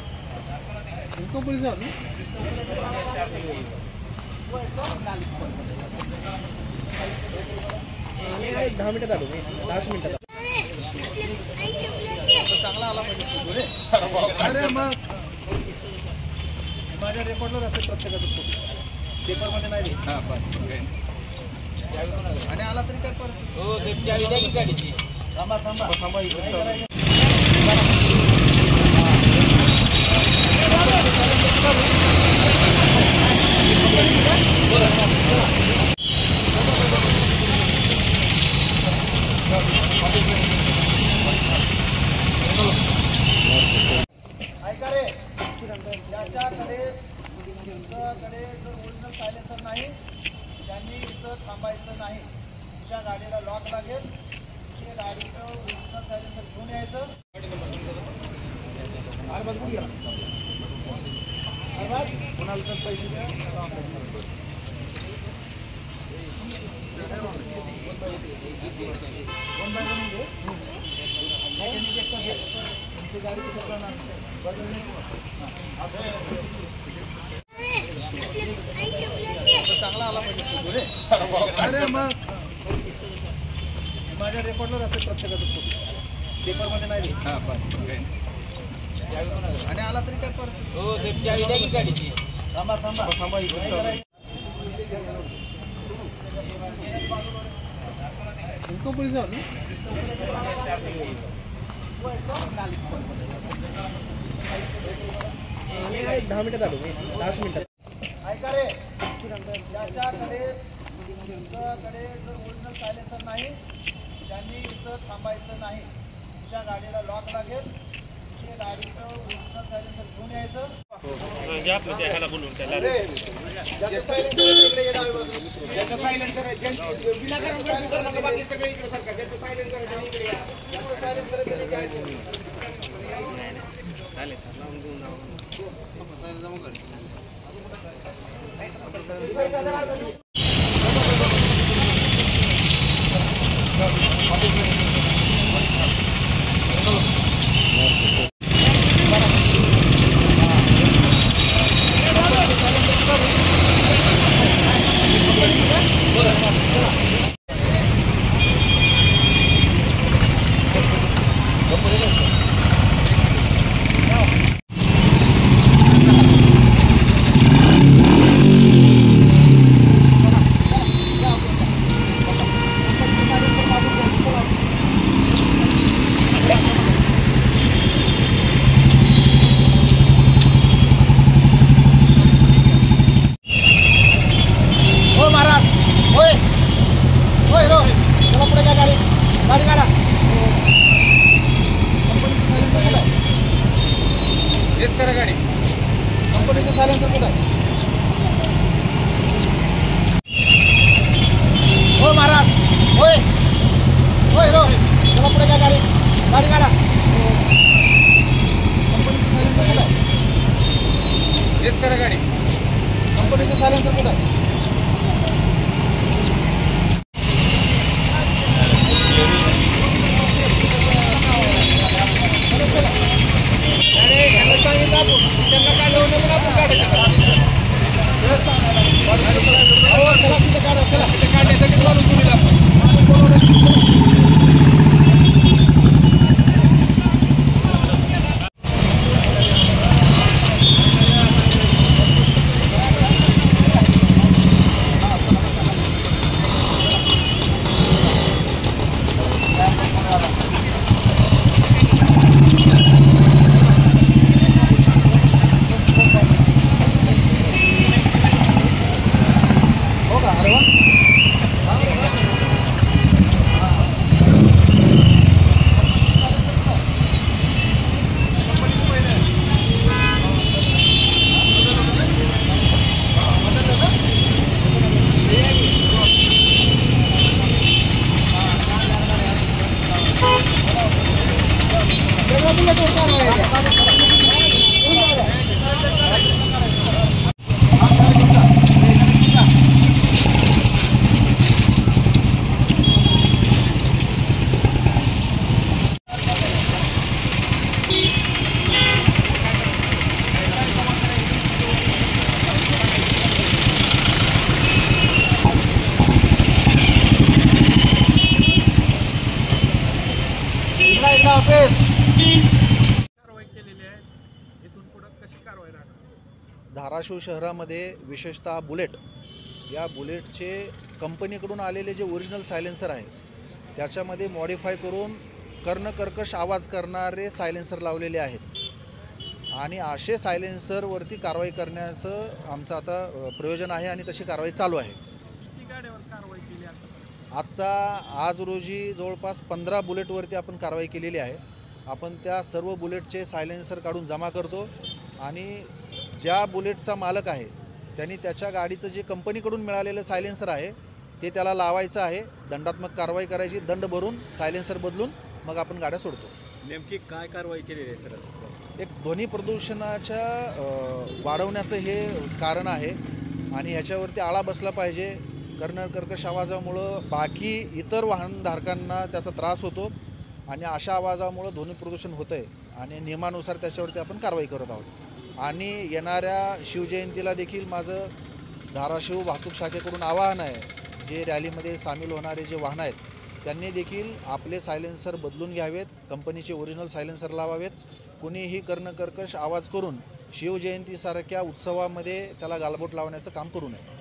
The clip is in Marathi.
इनको पुलिस है ना 10 मिनिटात आलो मी 10 मिनिटात चांगला आला पाहिजे अरे मग माझ्या रेकॉर्डला राहते प्रत्येकाचं फोटो पेपरमध्ये नाही देत आणि आला तरी काय कर हो गाडीची थांबा थांबा थांबा इकडे ऐका रे याच्याकडे जर ओरिजिनल सायलेन्सर नाही त्यांनी इथं थांबायचं नाही. तुझ्या गाडीला लॉक लागेल ते गाडीचं ओरिजिनल सायलेन्सर घेऊन यायचं. कोणाला तर पैसे द्या तुमची गाडी कुठे जाणार बदलण्याची चांगला आला पाहिजे अरे मग माझ्या रेकॉर्डला राहते प्रत्येकाचं फोटो पेपरमध्ये नाही देत आणि आला तरी काय कर हो गाडीची थांबा थांबा थांबा इनको पुलिस है ना 10 मिनिटात आलो मी 10 मिनिटात ऐका रे याच्याकडे जर ओरिजिनल सायलेन्सर नाही त्यांनी इथं थांबायचं नाही. तुझ्या गाडीला लॉक लागेल ते गाडीचं ओरिजिनल सायलेन्सर घेऊन यायचं. कंपनीचं सायलेन्सर कुठं आहे हो महाराज होय होय रो चला पुढे काय गाडी काढा कंपनीचं सायलेन्सर कुठं आहे रेस करा गाडी कंपनीचं सायलेन्सर कुठं आहे त्यांना काय धाराशिव शहरामध्ये विशेषतः बुलेट या बुलेटचे कंपनीकडून आलेले जे ओरिजिनल सायलेन्सर आहे त्याच्यामध्ये मॉडिफाय करून कर्णकर्कश आवाज करणारे सायलेन्सर लावलेले आहेत आणि असे सायलेन्सरवरती कारवाई करण्याचं आमचं आता प्रयोजन आहे आणि तशी कारवाई चालू आहे। आत्ता आज रोजी जवळपास 15 बुलेटवरती आपण कारवाई केलेली आहे। आपण त्या सर्व बुलेटचे सायलेन्सर काढून जमा करतो आणि ज्या बुलेटचा मालक आहे त्यांनी त्याच्या गाडीचं जे कंपनीकडून मिळालेलं सायलेन्सर आहे ते त्याला लावायचं आहे, दंडात्मक कारवाई करायची, दंड भरून सायलेन्सर बदलून मग आपण गाड्या सोडतो। नेमकी काय कारवाई केलेली आहे सर? एक ध्वनी प्रदूषणाच्या वाढवण्याचं हे कारण आहे आणि ह्याच्यावरती आळा बसला पाहिजे। कर्णकर्कश आवाजामुळं बाकी इतर वाहनधारकांना त्याचा त्रास होतो आणि अशा आवाजामुळं ध्वनी प्रदूषण होतं आहे आणि नियमानुसार त्याच्यावरती आपण कारवाई करत आहोत। आणि येणाऱ्या शिवजयंतीला देखील माझं धाराशिव वाहतूक शाखेकडून आवाहन आहे, जे रॅलीमध्ये सामील होणारे जे वाहनं आहेत त्यांनी देखील आपले सायलेन्सर बदलून घ्यावेत, कंपनीचे ओरिजिनल सायलेन्सर लावावेत। कुणीही कर्णकर्कश आवाज करून शिवजयंतीसारख्या उत्सवामध्ये त्याला गालबोट लावण्याचं काम करू नये।